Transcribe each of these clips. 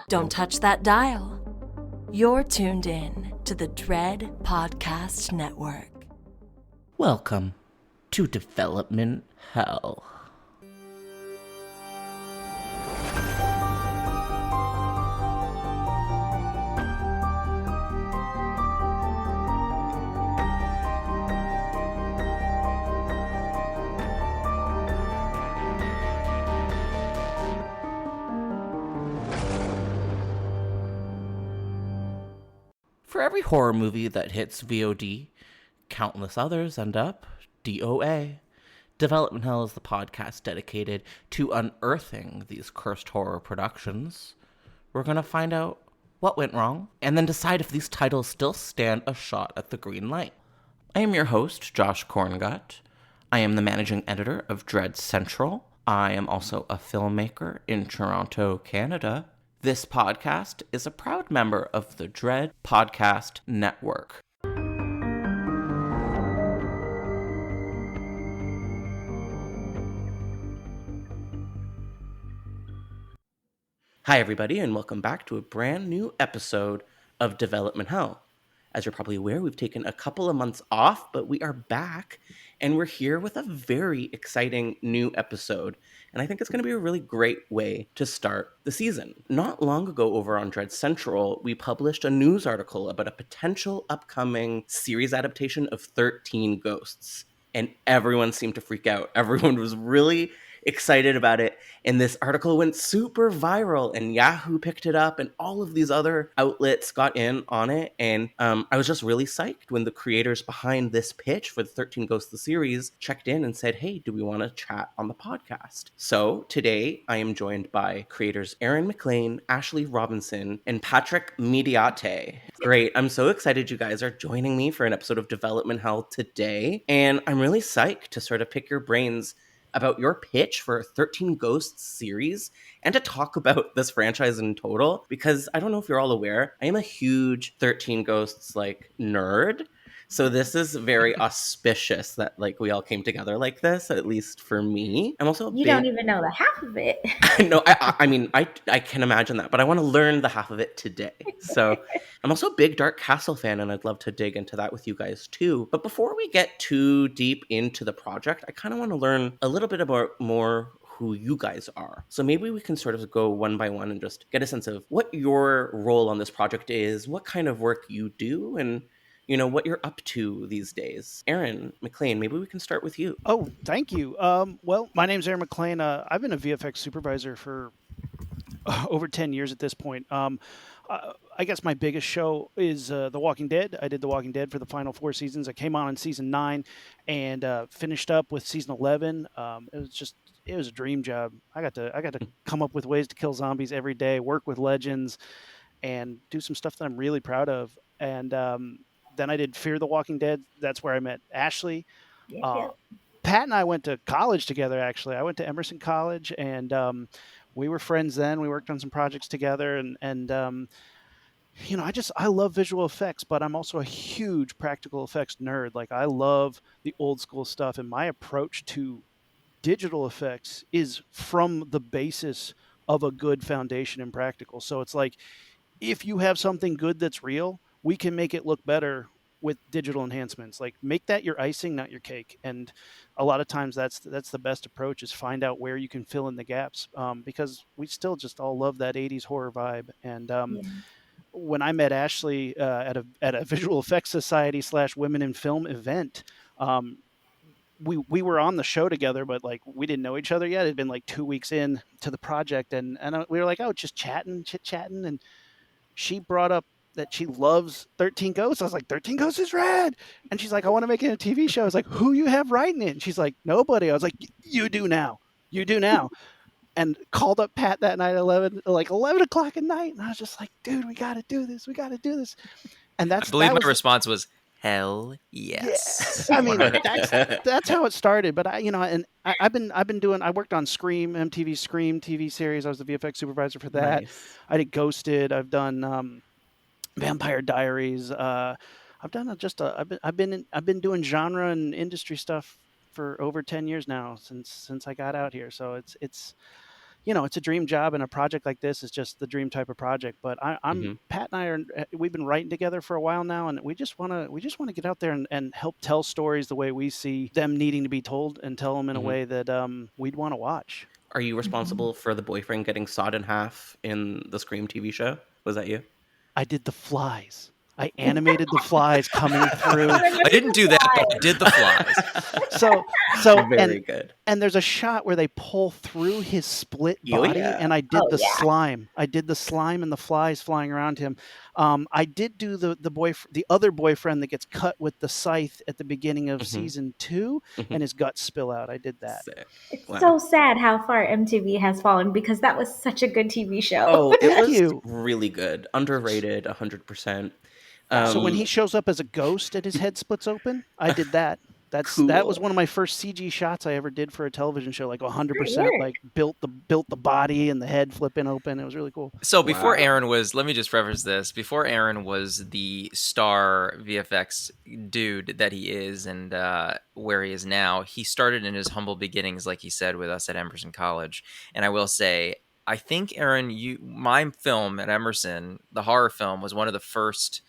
Don't touch that dial. You're tuned in to the Dread Podcast Network. Welcome to Development Hell. For every horror movie that hits VOD, countless others end up DOA. Development Hell is the podcast dedicated to unearthing these cursed horror productions. We're going to find out what went wrong, and then decide if these titles still stand a shot at the green light. I am your host, Josh Korngut. I am the managing editor of Dread Central. I am also a filmmaker in Toronto, Canada. This podcast is a proud member of the Dread Podcast Network. Hi, everybody, and welcome back to a brand new episode of Development Hell. As you're probably aware, we've taken a couple of months off, but we are back, and we're here with a very exciting new episode. And I think it's going to be a really great way to start the season. Not long ago over on Dread Central, we published a news article about a potential upcoming series adaptation of 13 Ghosts. And everyone seemed to freak out. Everyone was really excited about it. And this article went super viral, and Yahoo picked it up, and all of these other outlets got in on it. And I was just really psyched when the creators behind this pitch for the 13 Ghosts the series checked in and said, hey, do we want to chat on the podcast? So today I am joined by creators Aaron McLane, Ashley Robinson, and Patrick Mediate. Great. I'm so excited you guys are joining me for an episode of Development Hell today. And I'm really psyched to sort of pick your brains about your pitch for a 13 Ghosts series and to talk about this franchise in total, because I don't know if you're all aware, I am a huge 13 Ghosts nerd. So this is very auspicious that we all came together like this, at least for me. I'm also don't even know the half of it. No, I mean, I can imagine that, but I want to learn the half of it today. So I'm also a big Dark Castle fan, and I'd love to dig into that with you guys too. But before we get too deep into the project, I kind of want to learn a little bit about more who you guys are. So maybe we can sort of go one by one and just get a sense of what your role on this project is, what kind of work you do, and what you're up to these days. Aaron McLane, maybe we can start with you. Oh, thank you. Well, my name's Aaron McLane. I've been a VFX supervisor for over 10 years at this point. I guess my biggest show is The Walking Dead. I did The Walking Dead for the final 4 seasons. I came on in season 9 and finished up with season 11. It was a dream job. I got to come up with ways to kill zombies every day, work with legends, and do some stuff that I'm really proud of. And then I did Fear the Walking Dead. That's where I met Ashley. Yeah. Pat and I went to college together, actually. I went to Emerson College, and we were friends then. We worked on some projects together. And I love visual effects, but I'm also a huge practical effects nerd. I love the old school stuff. And my approach to digital effects is from the basis of a good foundation in practical. So it's if you have something good that's real, we can make it look better with digital enhancements. Make that your icing, not your cake. And a lot of times that's the best approach, is find out where you can fill in the gaps, because we still just all love that 80s horror vibe. And when I met Ashley at a Visual Effects Society / Women in Film event, we were on the show together, but we didn't know each other yet. It had been 2 weeks in to the project, and we were just chit-chatting, and she brought up that she loves 13 Ghosts. I was like, 13 Ghosts is rad. And she's like, I want to make it a TV show. I was like, who you have writing it? And she's like, nobody. I was like, you do now. And called up Pat that night at 11 o'clock at night. And I was just like, dude, we got to do this. And I believe my response was, hell yes. Yeah. I mean, that's how it started. But I worked on Scream, MTV Scream TV series. I was the VFX supervisor for that. Nice. I did Ghosted. I've done Vampire Diaries. I've been doing genre and industry stuff for over 10 years now since I got out here. So it's it's a dream job, and a project like this is just the dream type of project. But Pat and I we've been writing together for a while now, and we just want to get out there and help tell stories the way we see them needing to be told, and tell them in a way that we'd want to watch. Are you responsible for the boyfriend getting sawed in half in the Scream TV show? Was that you? I did the flies. I animated the flies coming through. I didn't do that, but I did the flies. So Very good. And there's a shot where they pull through his split body, and I did slime. I did the slime and the flies flying around him. I did do the other boyfriend that gets cut with the scythe at the beginning of season 2, and his guts spill out. I did that. Sick. It's so sad how far MTV has fallen, because that was such a good TV show. Oh, it was really good. Underrated, 100%. So when he shows up as a ghost and his head splits open, I did that. That was one of my first CG shots I ever did for a television show. Like 100%, like built the body and the head flipping open. It was really cool. So before Aaron was, let me just preface this. Before Aaron was the star VFX dude that he is, and where he is now, he started in his humble beginnings, like he said, with us at Emerson College. And I will say, I think, Aaron, my film at Emerson, the horror film, was one of the first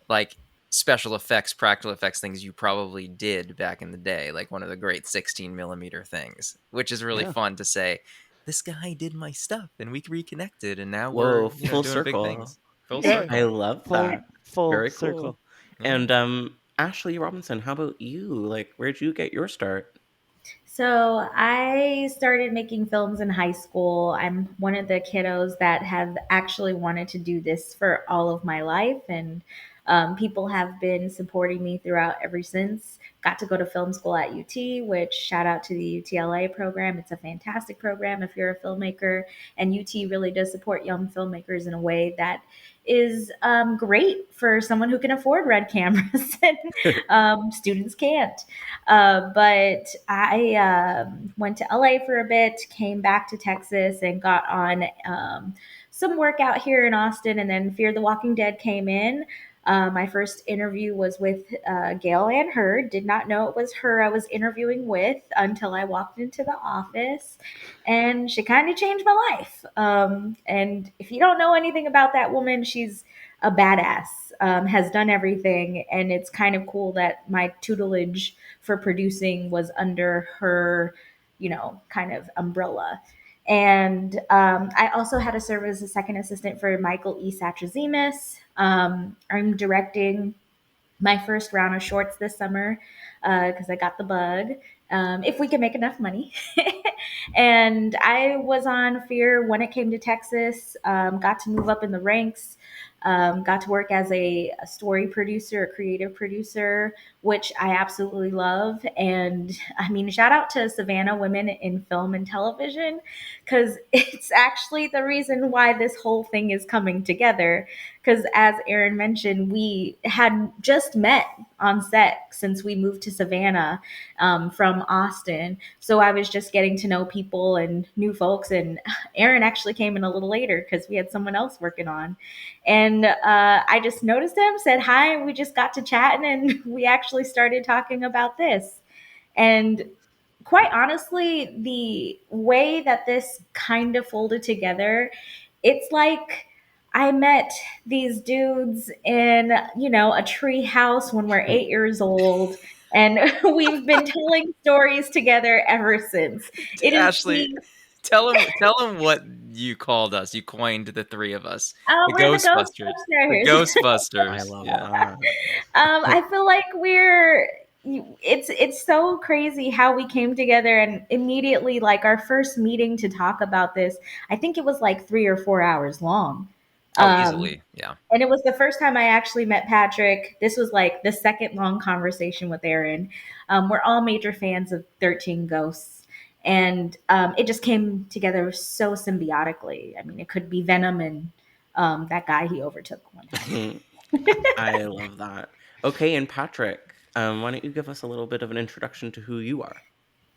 like special effects, practical effects things you probably did back in the day, like one of the great 16 millimeter things, which is really fun to say, this guy did my stuff and we reconnected, and now we're full doing circle. big things. Full circle. I love that. Full Very circle. Cool. And Ashley Robinson, how about you? Like, where'd you get your start? So I started making films in high school. I'm one of the kiddos that have actually wanted to do this for all of my life, and people have been supporting me throughout ever since. Got to go to film school at UT, which shout out to the UTLA program. It's a fantastic program if you're a filmmaker, and UT really does support young filmmakers in a way that is great for someone who can afford red cameras and students can't. But I went to LA for a bit, came back to Texas, and got on some work out here in Austin, and then Fear the Walking Dead came in. My first interview was with Gail Ann Hurd. Did not know it was her I was interviewing with until I walked into the office, and she kind of changed my life. And if you don't know anything about that woman, she's a badass, has done everything. And it's kind of cool that my tutelage for producing was under her, kind of umbrella. And I also had to serve as a second assistant for Michael E. Satrazemis. I'm directing my first round of shorts this summer because I got the bug, if we can make enough money. And I was on Fear when it came to Texas, got to move up in the ranks, got to work as a story producer, a creative producer, which I absolutely love. And I mean, shout out to Savannah Women in Film and Television, because it's actually the reason why this whole thing is coming together. Because as Aaron mentioned, we had just met on set since we moved to Savannah from Austin. So I was just getting to know people and new folks. And Aaron actually came in a little later because we had someone else working on. And I just noticed him, said hi, and we just got to chatting, and we actually started talking about this. And quite honestly, the way that this kind of folded together, it's like I met these dudes in, a tree house when we're 8 years old, and we've been telling stories together ever since. Ashley, tell him what you called us. You coined the three of us. The Ghostbusters. The Ghostbusters. I love that. I feel like it's so crazy how we came together, and immediately, like, our first meeting to talk about this, I think it was like 3 or 4 hours long. Easily, yeah. And it was the first time I actually met Patrick. This was like the second long conversation with Aaron. We're all major fans of 13 Ghosts. And it just came together so symbiotically. I mean, it could be Venom and that guy he overtook one time. I love that. Okay, and Patrick, why don't you give us a little bit of an introduction to who you are?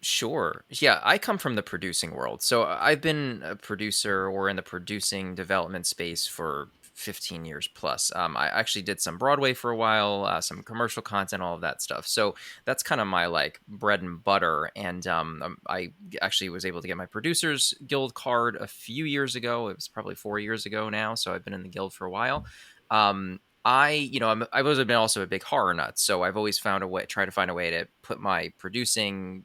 Sure. Yeah, I come from the producing world. So I've been a producer or in the producing development space for 15 years plus. I actually did some Broadway for a while, some commercial content, all of that stuff. So that's kind of my like bread and butter. And I actually was able to get my Producers Guild card a few years ago. It was probably 4 years ago now. So I've been in the guild for a while. I've always been also a big horror nut, so I've always tried to find a way to put my producing,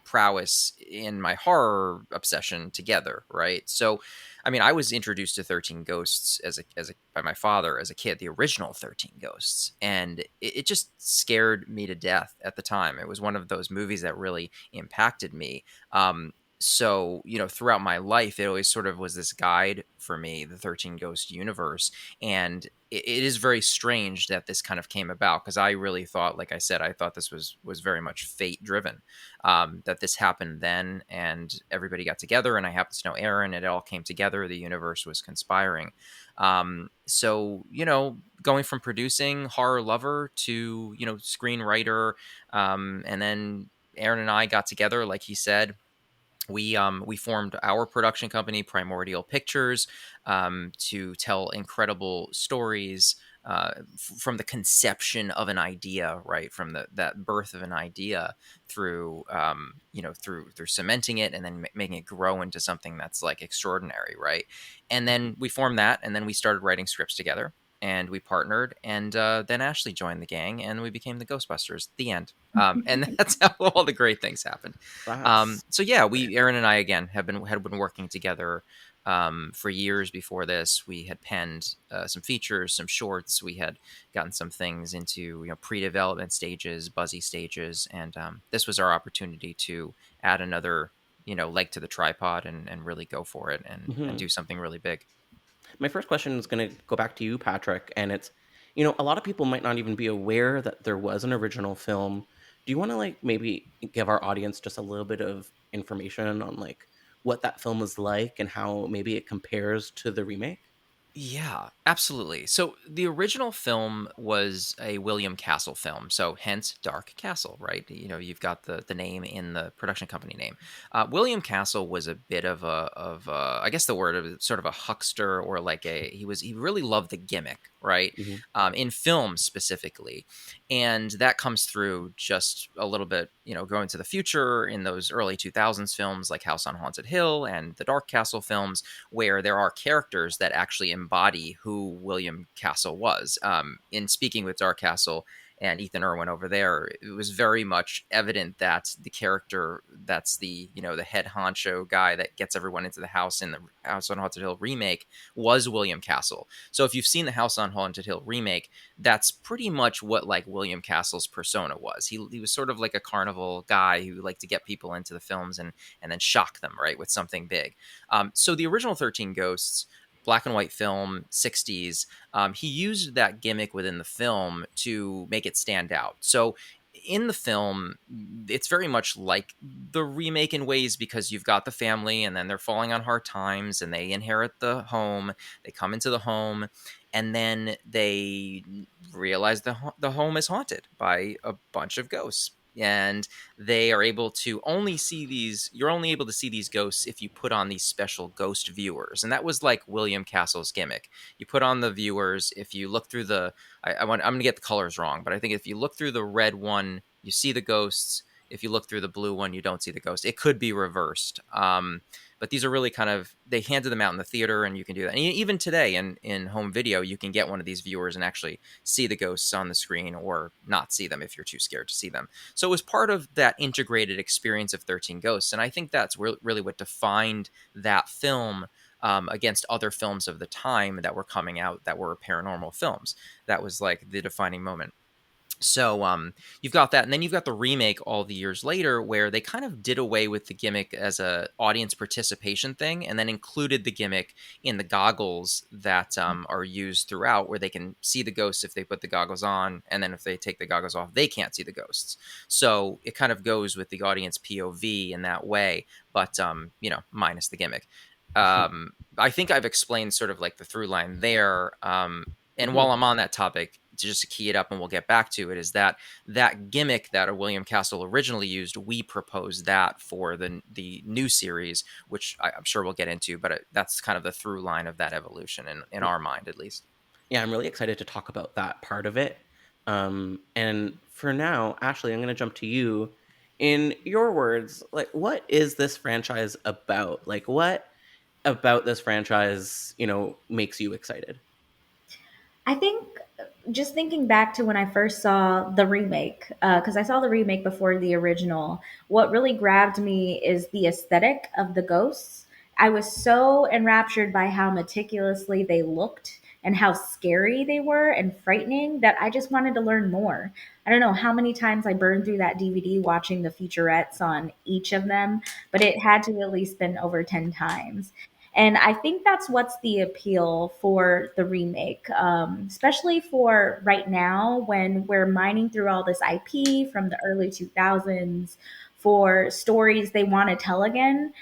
prowess in my horror obsession together, right? So, I mean, I was introduced to 13 Ghosts by my father as a kid, the original 13 Ghosts, and it just scared me to death at the time. It was one of those movies that really impacted me. So, throughout my life, it always sort of was this guide for me, the 13 Ghost universe. And it is very strange that this kind of came about, because I really thought, like I said, I thought this was very much fate driven, that this happened then and everybody got together, and I happened to know Aaron, and it all came together. The universe was conspiring. So, going from producing horror lover to, screenwriter, and then Aaron and I got together, like he said. We formed our production company, Primordial Pictures, to tell incredible stories from the conception of an idea, right? From that birth of an idea through through cementing it and then making it grow into something that's like extraordinary, right? And then we formed that, and then we started writing scripts together. And we partnered, and then Ashley joined the gang, and we became the Ghostbusters. The end. And that's how all the great things happened. So yeah, Aaron and I again had been working together for years before this. We had penned some features, some shorts. We had gotten some things into pre-development stages, buzzy stages, and this was our opportunity to add another leg to the tripod and really go for it and do something really big. My first question is going to go back to you, Patrick, and it's, a lot of people might not even be aware that there was an original film. Do you want to maybe give our audience just a little bit of information on what that film was like and how maybe it compares to the remake? Yeah, absolutely. So the original film was a William Castle film, so hence Dark Castle, right? You've got the name in the production company name. William Castle was a bit of I guess the word of sort of a huckster, or he really loved the gimmick, right? In film specifically, and that comes through just a little bit, going to the future in those early 2000s films like House on Haunted Hill and the Dark Castle films, where there are characters that actually embody who William Castle was. In speaking with Dark Castle and Ethan Irwin over there, it was very much evident that the character that's the head honcho guy that gets everyone into the house in the House on Haunted Hill remake was William Castle. So if you've seen the House on Haunted Hill remake, that's pretty much what William Castle's persona was. He was sort of like a carnival guy who liked to get people into the films and then shock them, right, with something big. So the original 13 Ghosts, black and white film, 60s, he used that gimmick within the film to make it stand out. So in the film, it's very much like the remake in ways, because you've got the family and then they're falling on hard times and they inherit the home. They come into the home and then they realize the home is haunted by a bunch of ghosts. And they are able to only see you're only able to see these ghosts if you put on these special ghost viewers. And that was like William Castle's gimmick. You put on the viewers, if you look through I'm going to get the colors wrong, but I think if you look through the red one, you see the ghosts. If you look through the blue one, you don't see the ghost. It could be reversed. But these are really they handed them out in the theater, and you can do that. And even today in home video, you can get one of these viewers and actually see the ghosts on the screen, or not see them if you're too scared to see them. So it was part of that integrated experience of 13 Ghosts. And I think that's really what defined that film against other films of the time that were coming out that were paranormal films. That was like the defining moment. So you've got that, and then you've got the remake all the years later, where they kind of did away with the gimmick as a audience participation thing, and then included the gimmick in the goggles that are used throughout, where they can see the ghosts if they put the goggles on, and then if they take the goggles off, they can't see the ghosts. So it kind of goes with the audience POV in that way, but minus the gimmick. I think I've explained sort of like the through line there. And while I'm on that topic, just to key it up and we'll get back to it, is that gimmick that William Castle originally used, we proposed that for the new series, which I'm sure we'll get into, but that's kind of the through line of that evolution in our mind, at least. Yeah, I'm really excited to talk about that part of it. And for now, Ashley, I'm going to jump to you. In your words, like, what is this franchise about? Like, what about this franchise, makes you excited? I think just thinking back to when I first saw the remake, because I saw the remake before the original, what really grabbed me is the aesthetic of the ghosts. I was so enraptured by how meticulously they looked and how scary they were and frightening that I just wanted to learn more. I don't know how many times I burned through that DVD watching the featurettes on each of them, but it had to at least been over 10 times. And I think that's what's the appeal for the remake, especially for right now when we're mining through all this IP from the early 2000s for stories they want to tell again.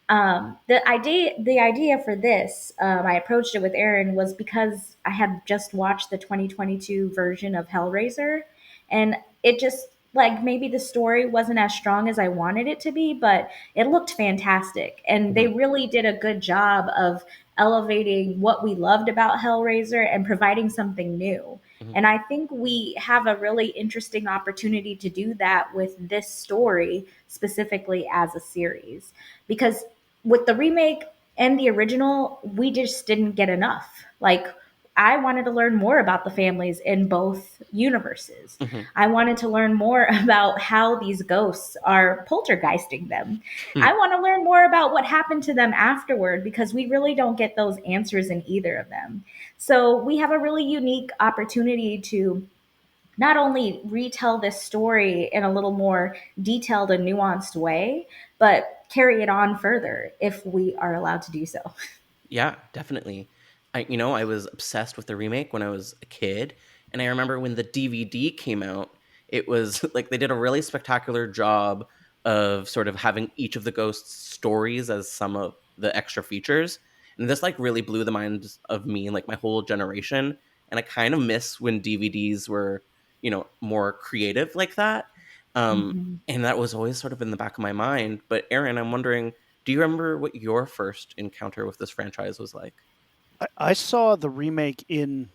The idea for this, I approached it with Aaron, was because I had just watched the 2022 version of Hellraiser, and it just, like, maybe the story wasn't as strong as I wanted it to be, but it looked fantastic. And they really did a good job of elevating what we loved about Hellraiser and providing something new. Mhm. And I think we have a really interesting opportunity to do that with this story specifically as a series. Because with the remake and the original, we just didn't get enough. Like, I wanted to learn more about the families in both universes. Mhm. I wanted to learn more about how these ghosts are poltergeisting them. I want to learn more about what happened to them afterward because we really don't get those answers in either of them. So we have a really unique opportunity to not only retell this story in a little more detailed and nuanced way, but carry it on further if we are allowed to do so. Yeah, definitely. I was obsessed with the remake when I was a kid, and I remember when the DVD came out, it was like they did a really spectacular job of sort of having each of the ghosts' stories as some of the extra features. And this like really blew the minds of me and like my whole generation. And I kind of miss when DVDs were, more creative like that. Mhm. And that was always sort of in the back of my mind. But Aaron, I'm wondering, do you remember what your first encounter with this franchise was like? I saw the remake in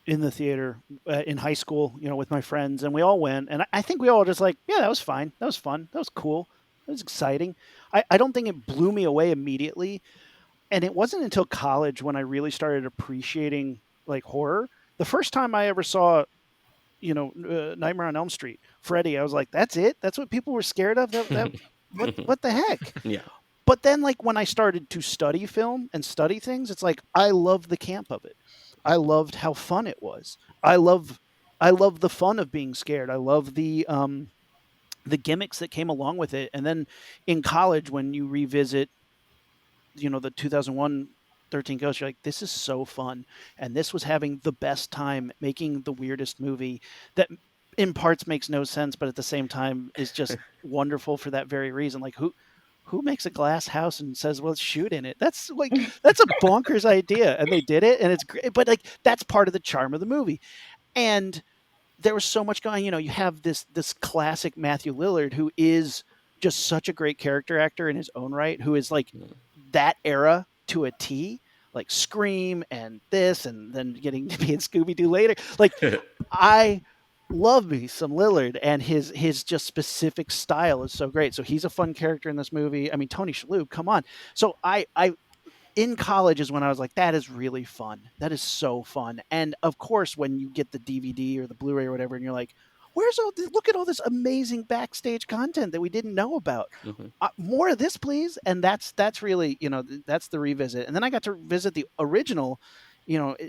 the theater in high school, with my friends, and we all went, and I think we all just like, yeah, that was fine, that was fun, that was cool, that was exciting. I don't think it blew me away immediately, and it wasn't until college when I really started appreciating like horror. The first time I ever saw, Nightmare on Elm Street, Freddy, I was like, that's it? That's what people were scared of? That what the heck? Yeah. But then, like, when I started to study film and study things, it's like I love the camp of it. I loved how fun it was. I love the fun of being scared. I love the gimmicks that came along with it. And then in college, when you revisit, the 2001 13 Ghosts, you're like, this is so fun. And this was having the best time making the weirdest movie that in parts makes no sense, but at the same time is just wonderful for that very reason. Like, who makes a glass house and says, well, let's shoot in it? That's a bonkers idea. And they did it, and it's great. But like, that's part of the charm of the movie. And there was so much going, you have this classic Matthew Lillard, who is just such a great character actor in his own right, who is like that era to a T, like Scream and this, and then getting to be in Scooby-Doo later. Like, I love me some Lillard, and his just specific style is so great. So he's a fun character in this movie. I mean, Tony Shalhoub, come on. So I in college is when I was like, that is really fun. That is so fun. And of course, when you get the DVD or the Blu-ray or whatever, and you're like, where's all this? Look at all this amazing backstage content that we didn't know about. Mhm. More of this, please. And that's really, that's the revisit. And then I got to visit the original,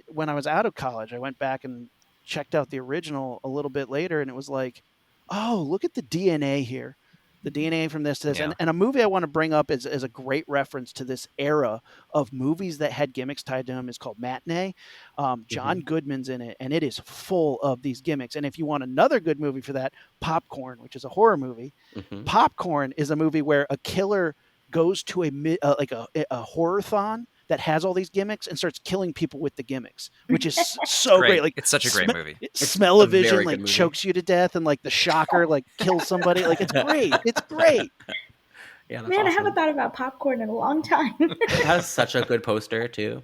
when I was out of college. I went back and checked out the original a little bit later, and it was like, oh, look at the DNA here. The DNA from this to this. Yeah. And a movie I want to bring up is a great reference to this era of movies that had gimmicks tied to them is called Matinee. John Goodman's in it, and it is full of these gimmicks. And if you want another good movie for that, Popcorn, which is a horror movie. Popcorn is a movie where a killer goes to a horror-thon that has all these gimmicks and starts killing people with the gimmicks, which is so great. Like, it's such a great movie. Smell-o-vision very like good movie. chokes you to death, and like the shocker like kills somebody. Like, it's great. It's great. Yeah, that's Man, I awesome. haven't thought about popcorn in a long time. It has such a good poster too.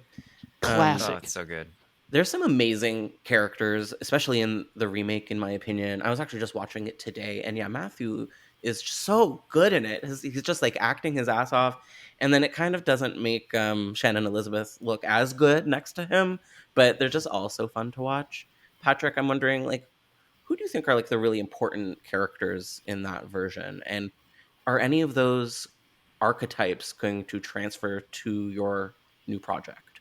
Classic. Oh, it's so good. There's some amazing characters, especially in the remake, in my opinion. I was actually just watching it today, and yeah, Matthew is just so good in it. He's just like acting his ass off, and then it kind of doesn't make Shannon Elizabeth look as good next to him, but they're just all so fun to watch. Patrick, I'm wondering, like, who do you think are like the really important characters in that version, and are any of those archetypes going to transfer to your new project?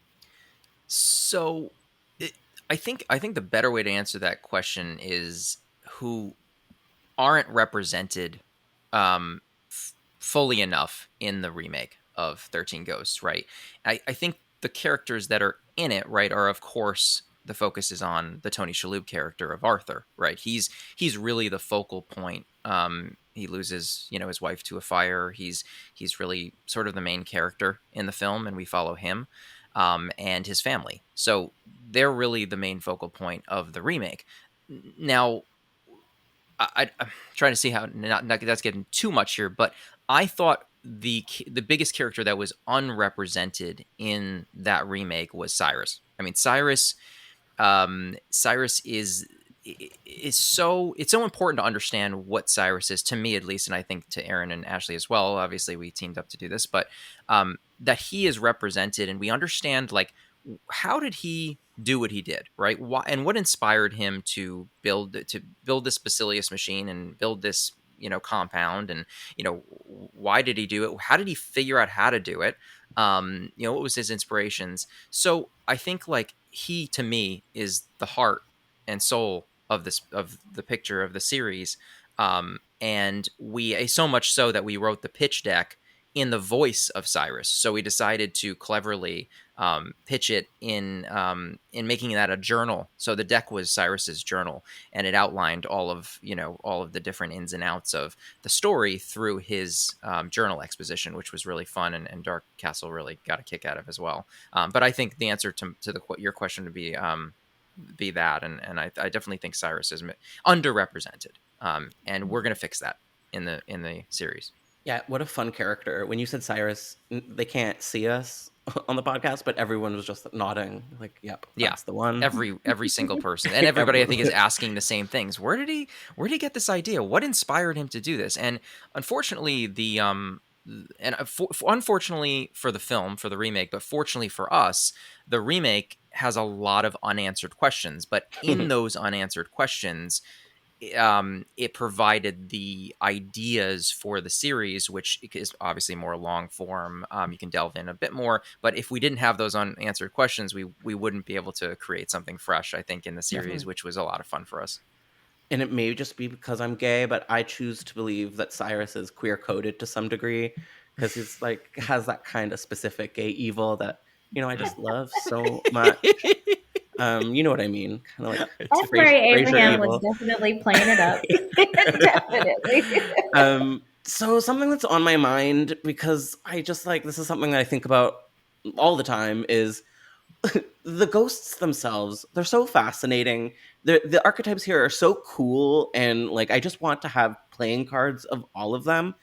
So, I think the better way to answer that question is who aren't represented fully enough in the remake of 13 Ghosts, right? I think the characters that are in it, right, are of course the focus is on the Tony Shalhoub character of Arthur, right? He's really the focal point. He loses, his wife to a fire. He's really sort of the main character in the film, and we follow him and his family. So they're really the main focal point of the remake. Now, I'm trying to see how not that's getting too much here, but I thought the biggest character that was unrepresented in that remake was Cyrus. I mean, Cyrus is so important to understand what Cyrus is, to me at least, and I think to Aaron and Ashley as well. Obviously, we teamed up to do this, but that he is represented, and we understand like how did he do what he did, right? Why, and what inspired him to build this Basilius machine and build this compound, and why did he do it? How did he figure out how to do it? What was his inspirations? So I think like he, to me, is the heart and soul of the picture of the series, and we so much so that we wrote the pitch deck in the voice of Cyrus. So we decided to cleverly pitch it in making that a journal. So the deck was Cyrus's journal, and it outlined all of the different ins and outs of the story through his journal exposition, which was really fun, and Dark Castle really got a kick out of as well. But I think the answer to your question would be that, and I definitely think Cyrus is underrepresented, and we're gonna fix that in the series. Yeah, what a fun character. When you said Cyrus, they can't see us on the podcast, but everyone was just nodding like, yep, that's the one. Every single person, and everybody I think is asking the same things. Where did he get this idea? What inspired him to do this? And unfortunately, unfortunately for the film, for the remake, but fortunately for us, the remake has a lot of unanswered questions. But in those unanswered questions, it provided the ideas for the series, which is obviously more long form. You can delve in a bit more, but if we didn't have those unanswered questions, we wouldn't be able to create something fresh, I think, in the series. Definitely. Which was a lot of fun for us. And it may just be because I'm gay, but I choose to believe that Cyrus is queer coded to some degree, because he's like has that kind of specific gay evil that I just love so much. You know what I mean? Kind of like that's where Abraham was definitely playing it up. Definitely. So something that's on my mind, because I just like this is something that I think about all the time, is the ghosts themselves. They're so fascinating. The archetypes here are so cool, and like I just want to have playing cards of all of them,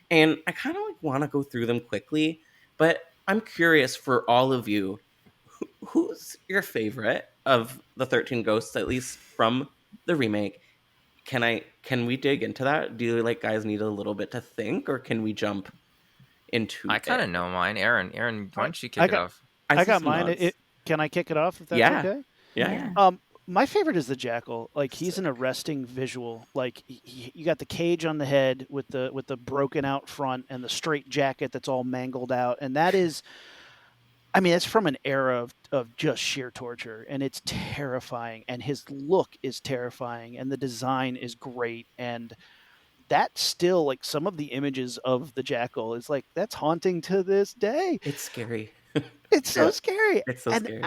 and I kind of like want to go through them quickly. But I'm curious for all of you, who's your favorite of the 13 Ghosts, at least from the remake? Can we dig into that? Do you guys need a little bit to think, or can we jump into I kind of know mine. Aaron, why don't you kick it off? I got mine. Can I kick it off if that's okay? Yeah. My favorite is the Jackal. Like, he's an arresting visual. Like, you got the cage on the head with the broken out front and the straight jacket that's all mangled out, and that is, I mean, it's from an era of just sheer torture, and it's terrifying, and his look is terrifying, and the design is great, and that still, like, some of the images of the Jackal is like, that's haunting to this day. It's scary. It's so scary. It's so scary.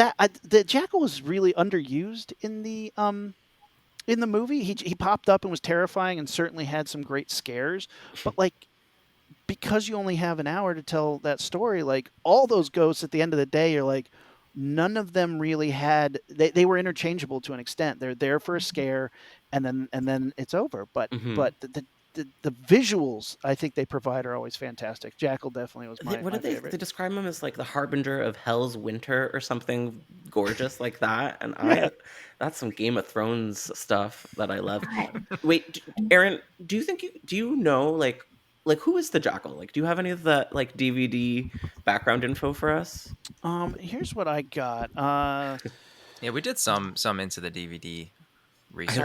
The Jackal was really underused in the movie. He popped up and was terrifying and certainly had some great scares, but like because you only have an hour to tell that story, like all those ghosts at the end of the day, you're like, none of them really had, they were interchangeable to an extent. They're there for a scare and then it's over. But the visuals I think they provide are always fantastic. Jackal definitely was my favorite. They describe him as like the harbinger of hell's winter or something gorgeous like that. And that's some Game of Thrones stuff that I love. Wait, Aaron, do you know like who is the Jackal? Like, do you have any of the like DVD background info for us? Here's what I got. Yeah, we did some into the DVD research.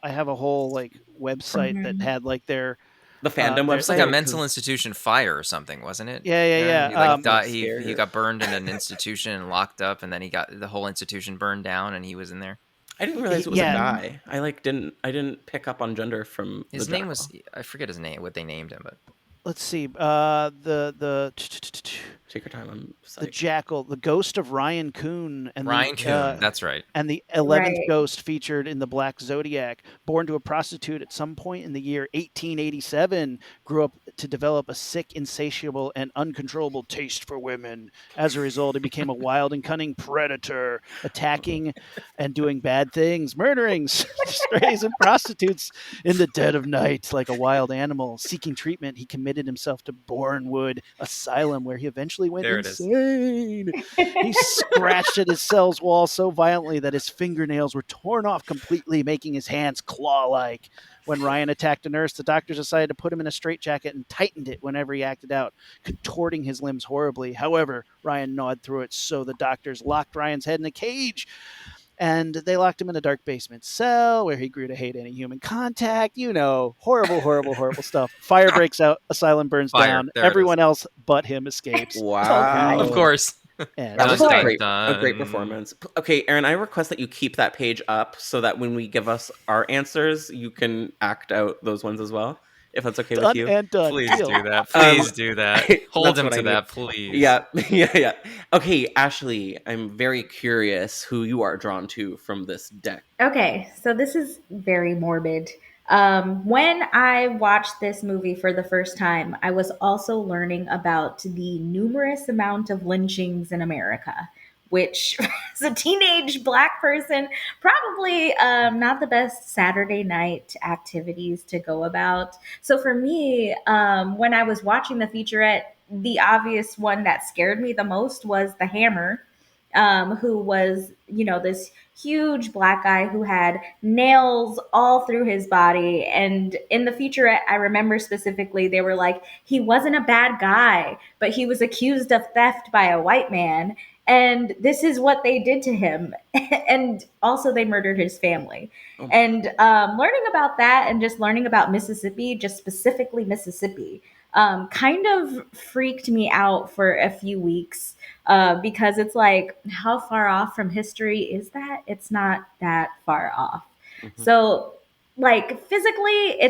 I have a whole like website that had like their the fandom website. It's like a mental institution fire or something, wasn't it? Yeah. He got burned in an institution and locked up, and then he got the whole institution burned down, and he was in there. I didn't realize it was a guy. I didn't pick up on gender from his name was, I forget his name, what they named him, but let's see. Take your time. I'm the Jackal, the ghost of Ryan Kuhn, and Ryan Kuhn. That's right. And the 11th ghost featured in the Black Zodiac. Born to a prostitute at some point in the year 1887, grew up to develop a sick, insatiable, and uncontrollable taste for women. As a result, he became a wild and cunning predator, attacking and doing bad things, murdering strays and prostitutes in the dead of night like a wild animal. Seeking treatment, he committed himself to Bournewood Asylum, where he eventually went insane. He scratched at his cell's wall so violently that his fingernails were torn off completely, making his hands claw-like. When Ryan attacked a nurse, the doctors decided to put him in a straitjacket and tightened it whenever he acted out, contorting his limbs horribly. However, Ryan gnawed through it, so the doctors locked Ryan's head in a cage. And they locked him in a dark basement cell where he grew to hate any human contact. You know, horrible, horrible, horrible stuff. Fire breaks out. Asylum burns down. Everyone else but him escapes. Wow. Of course. And that was a great performance. Okay, Aaron, I request that you keep that page up so that when we give us our answers, you can act out those ones as well. If that's okay with you. And done. Please do that. Please do that. Hold him to that, please. Yeah. Okay, Ashley, I'm very curious who you are drawn to from this deck. Okay, so this is very morbid. When I watched this movie for the first time, I was also learning about the numerous amount of lynchings in America, which as a teenage Black person, probably not the best Saturday night activities to go about. So for me, when I was watching the featurette, the obvious one that scared me the most was the Hammer, who was, this huge Black guy who had nails all through his body. And in the featurette, I remember specifically, they were like, he wasn't a bad guy, but he was accused of theft by a white man. And this is what they did to him. And also they murdered his family. Oh. And learning about that and just learning about Mississippi, just specifically Mississippi, kind of freaked me out for a few weeks because it's like, how far off from history is that? It's not that far off. Mm-hmm. So like physically,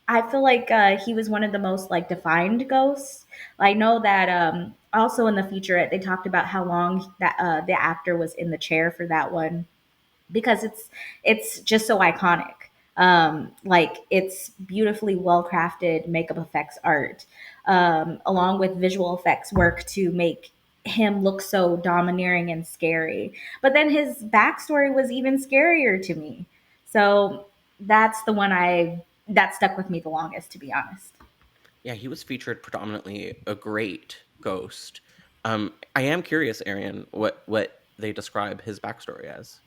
I feel like he was one of the most like defined ghosts. I know that also in the featurette, they talked about how long that the actor was in the chair for that one, because it's just so iconic. Like it's beautifully well-crafted makeup effects art, along with visual effects work to make him look so domineering and scary. But then his backstory was even scarier to me. So that's the one that stuck with me the longest, to be honest. Yeah, he was featured predominantly a great ghost. I am curious, Aaron, what they describe his backstory as.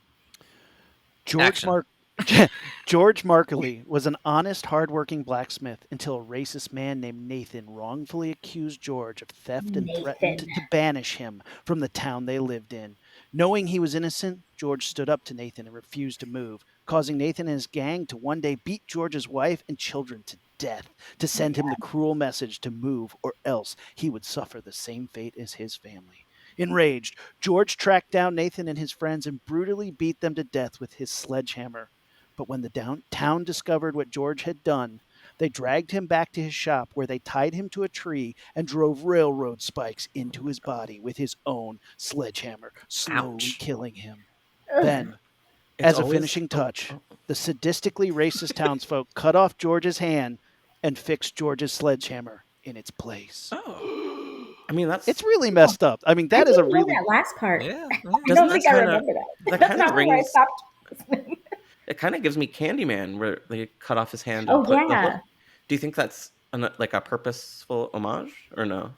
George Markley was an honest, hardworking blacksmith until a racist man named Nathan wrongfully accused George of theft and threatened to banish him from the town they lived in. Knowing he was innocent, George stood up to Nathan and refused to move, causing Nathan and his gang to one day beat George's wife and children to death, to send him the cruel message to move, or else he would suffer the same fate as his family. Enraged, George tracked down Nathan and his friends and brutally beat them to death with his sledgehammer. But when the town discovered what George had done, they dragged him back to his shop, where they tied him to a tree and drove railroad spikes into his body with his own sledgehammer, slowly killing him. Then, as a finishing touch, the sadistically racist townsfolk cut off George's hand and fixed George's sledgehammer in its place. Oh, I mean It's really messed up. I mean, I that is a didn't know really that last part. Yeah. I Doesn't don't that think I kinda- remember that. that That's kinda not where I brings- stopped listening. it kind of gives me Candyman, where they cut off his hand and Oh, put the yeah. hook. Do you think that's like a purposeful homage or no?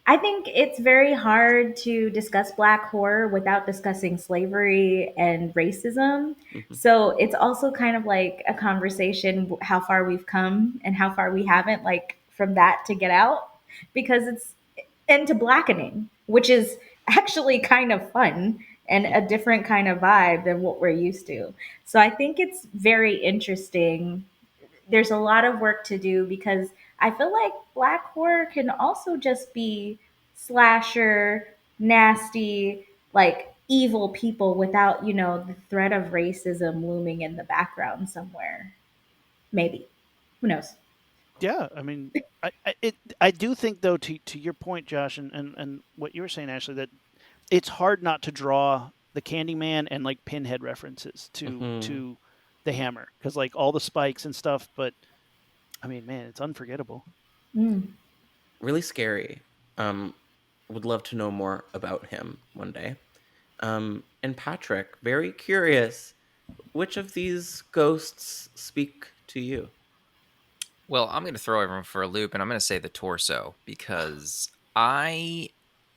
I think it's very hard to discuss Black horror without discussing slavery and racism. Mhm. So it's also kind of like a conversation how far we've come and how far we haven't, like from that to Get Out, because it's into blackening, which is actually kind of fun and a different kind of vibe than what we're used to. So I think it's very interesting. There's a lot of work to do because I feel like Black horror can also just be slasher, nasty, like evil people without, the threat of racism looming in the background somewhere. Maybe. Who knows? Yeah, I mean, I do think though, to your point, Josh, and what you were saying, Ashley, that it's hard not to draw the Candyman and like Pinhead references to the Hammer, because like all the spikes and stuff. But I mean, man, it's unforgettable. Mm. Really scary. Would love to know more about him one day. And Patrick, very curious, which of these ghosts speak to you? Well, I'm going to throw everyone for a loop, and I'm going to say the torso because I,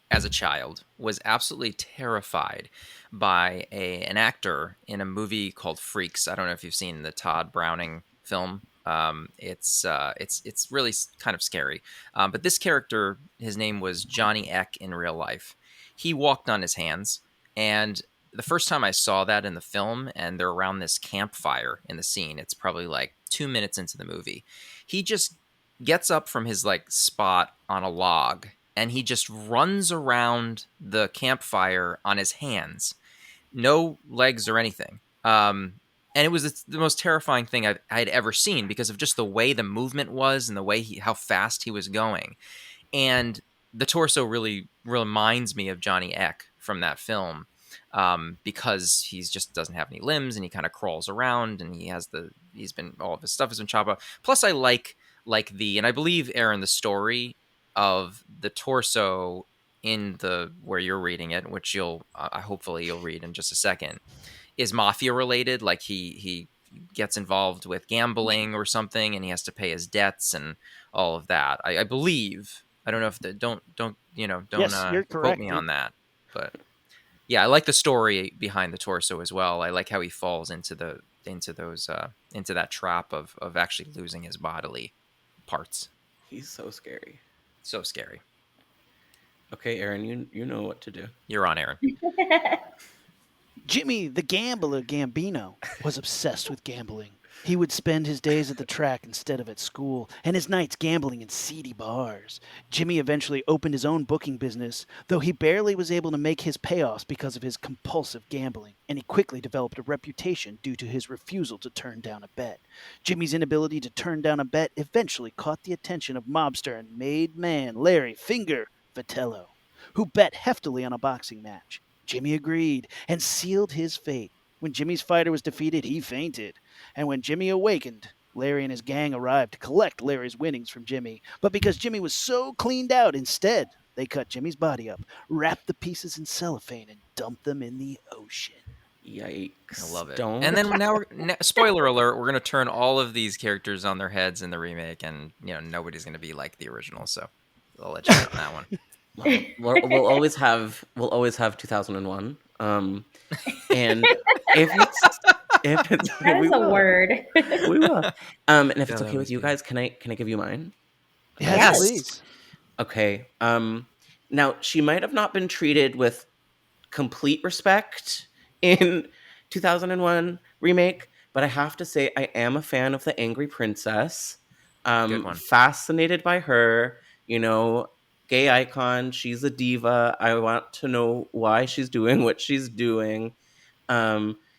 as a child, was absolutely terrified by an actor in a movie called Freaks. I don't know if you've seen the Todd Browning film. It's really kind of scary. But this character, his name was Johnny Eck in real life. He walked on his hands, and the first time I saw that in the film, and they're around this campfire in the scene, it's probably like 2 minutes into the movie. He just gets up from his like spot on a log and he just runs around the campfire on his hands, no legs or anything. And it was the most terrifying thing I'd ever seen because of just the way the movement was and the way how fast he was going. And the torso really reminds me of Johnny Eck from that film, because he just doesn't have any limbs and he kind of crawls around and all of his stuff has been chopped off. Plus, I like and I believe, Aaron, the story of the torso in the where you're reading it, which you'll hopefully you'll read in just a second, is mafia related. Like he gets involved with gambling or something, and he has to pay his debts and all of that. I believe. I don't know if don't Yes, you're quote correct, me dude. on that, but yeah, I like the story behind the torso as well. I like how he falls into that trap of actually losing his bodily parts. He's so scary. So scary. Okay, Aaron, you know what to do. You're on, Aaron. Jimmy, the gambler Gambino, was obsessed with gambling. He would spend his days at the track instead of at school, and his nights gambling in seedy bars. Jimmy eventually opened his own booking business, though he barely was able to make his payoffs because of his compulsive gambling, and he quickly developed a reputation due to his refusal to turn down a bet. Jimmy's inability to turn down a bet eventually caught the attention of mobster and made man Larry Finger Vitello, who bet heftily on a boxing match. Jimmy agreed and sealed his fate. When Jimmy's fighter was defeated, he fainted. And when Jimmy awakened, Larry and his gang arrived to collect Larry's winnings from Jimmy. But because Jimmy was so cleaned out, instead, they cut Jimmy's body up, wrapped the pieces in cellophane, and dumped them in the ocean. Yikes. I love it. Don't. And then spoiler alert, we're going to turn all of these characters on their heads in the remake, and nobody's going to be like the original. So I'll let you know on that one. We'll always have 2001. And if it's That we is a will. word. We will. And if Yeah, it's that okay was with you good. guys, can I give you mine? Yes, Yes. please. Okay. Now she might have not been treated with complete respect in 2001 remake, but I have to say I am a fan of the Angry Princess. Good one. Fascinated by her, gay icon. She's a diva. I want to know why she's doing what she's doing.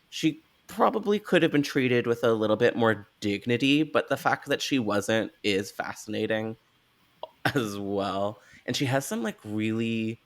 She probably could have been treated with a little bit more dignity, but the fact that she wasn't is fascinating as well. And she has some really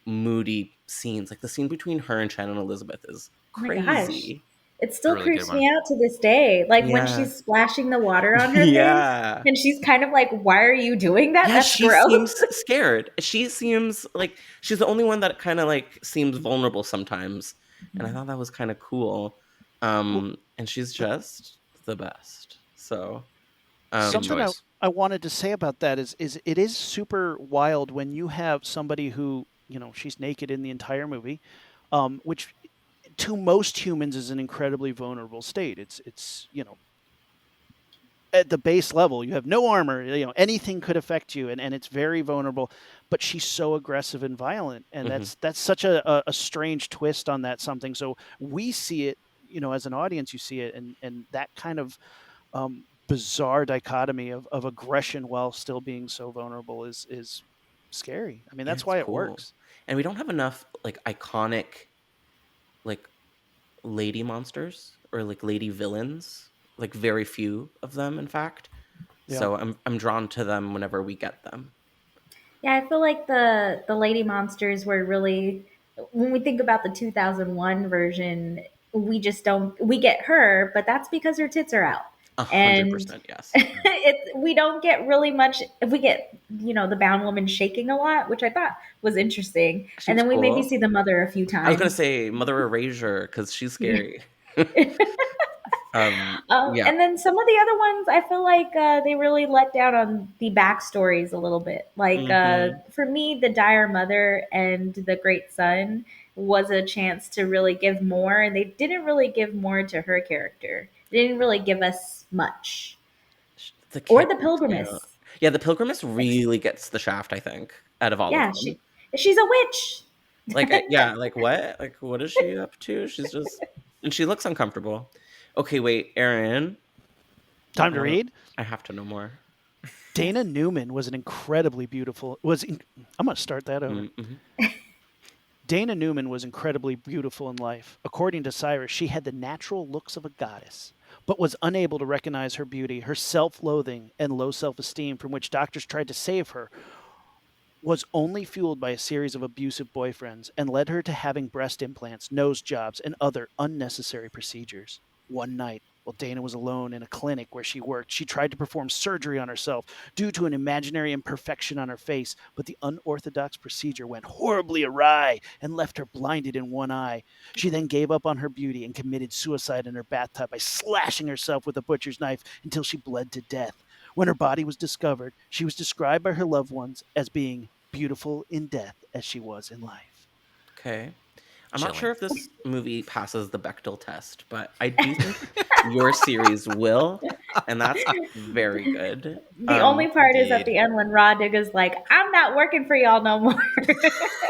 moody scenes. Like the scene between her and Shannon Elizabeth is Oh my gosh. crazy. It still really good creeps one. me out to this day. Like when Yeah. she's splashing the water on her face Yeah. and she's kind of like, why are you doing that? Yeah, That's she gross. seems scared. She seems like she's the only one that kind of like seems vulnerable sometimes. And I thought that was kind of cool. Well, And she's just the best. So, Good something um I, choice. I wanted to say about that is it is super wild when you have somebody who, she's naked in the entire movie, which to most humans is an incredibly vulnerable state. It's at the base level, you have no armor, anything could affect you, and it's very vulnerable, but she's so aggressive and violent, and mhm. that's such a strange twist on that something. So we see it, as an audience, you see it, and that kind of bizarre dichotomy of aggression while still being so vulnerable is scary. I mean, Yeah, that's it's why it cool. works. And we don't have enough like iconic like lady monsters or like lady villains. Like very few of them, in fact. Yeah. So I'm drawn to them whenever we get them. Yeah, I feel like the lady monsters were really, when we think about the 2001 version, we just don't, we get her, but that's because her tits are out. And 100%, yes. we don't get really much. If we get, the bound woman shaking a lot, which I thought was interesting, She and was then we maybe cool. see the mother a few I was gonna times. say Mother Erasure because she's scary. Yeah. And then some of the other ones, I feel like they really let down on the backstories a little bit. Like Hmm. for me, the dire mother and the great son was a chance to really give more, and they didn't really give more to her character. They didn't really give us much. The Or kid. the Yeah. pilgrimess. Yeah, the Pilgrimess It's, really gets the shaft, I think, out of all of yeah, them. she's a witch. Like, yeah, like what? Like, what is she up to? She's just, and she looks uncomfortable. Okay, wait, Aaron, Time I to want to, read. I have to know more. Yes. Dana Newman was an incredibly beautiful. I'm going to start that over. Mm-hmm. Dana Newman was incredibly beautiful in life. According to Cyrus, she had the natural looks of a goddess, but was unable to recognize her beauty. Her self loathing and low self esteem, from which doctors tried to save her, was only fueled by a series of abusive boyfriends and led her to having breast implants, nose jobs, and other unnecessary procedures. One night, while Dana was alone in a clinic where she worked, she tried to perform surgery on herself due to an imaginary imperfection on her face, but the unorthodox procedure went horribly awry and left her blinded in one eye. She then gave up on her beauty and committed suicide in her bathtub by slashing herself with a butcher's knife until she bled to death. When her body was discovered, she was described by her loved ones as being beautiful in death as she was in life. Okay. I'm not Chilling. sure if this movie passes the Bechdel test, but I do think your series will, and that's very good. The only part is at Indeed. the end when Rod Digger's like, I'm not working for y'all no more.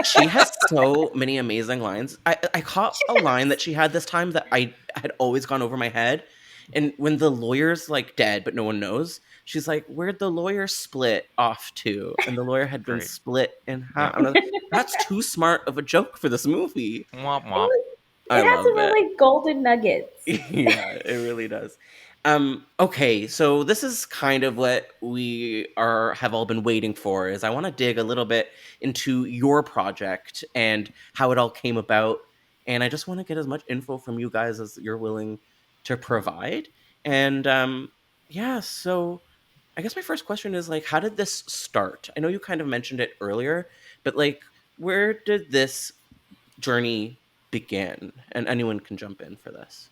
She has so many amazing lines. I caught a line that she had this time that I had always gone over my head. And when the lawyer's like dead, but no one knows, she's like, "Where'd the lawyer split off to?" And the lawyer had been Great. split in half. Yep. I'm like, that's too smart of a joke for this movie. Womp It womp. was, I it had some love it. really golden nuggets. Yeah, it really does. Okay, so this is kind of what we have all been waiting for, is I want to dig a little bit into your project and how it all came about. And I just want to get as much info from you guys as you're willing to provide. And yeah, so I guess my first question is like, how did this start? I know you kind of mentioned it earlier, but like, where did this journey begin? And anyone can jump in for this.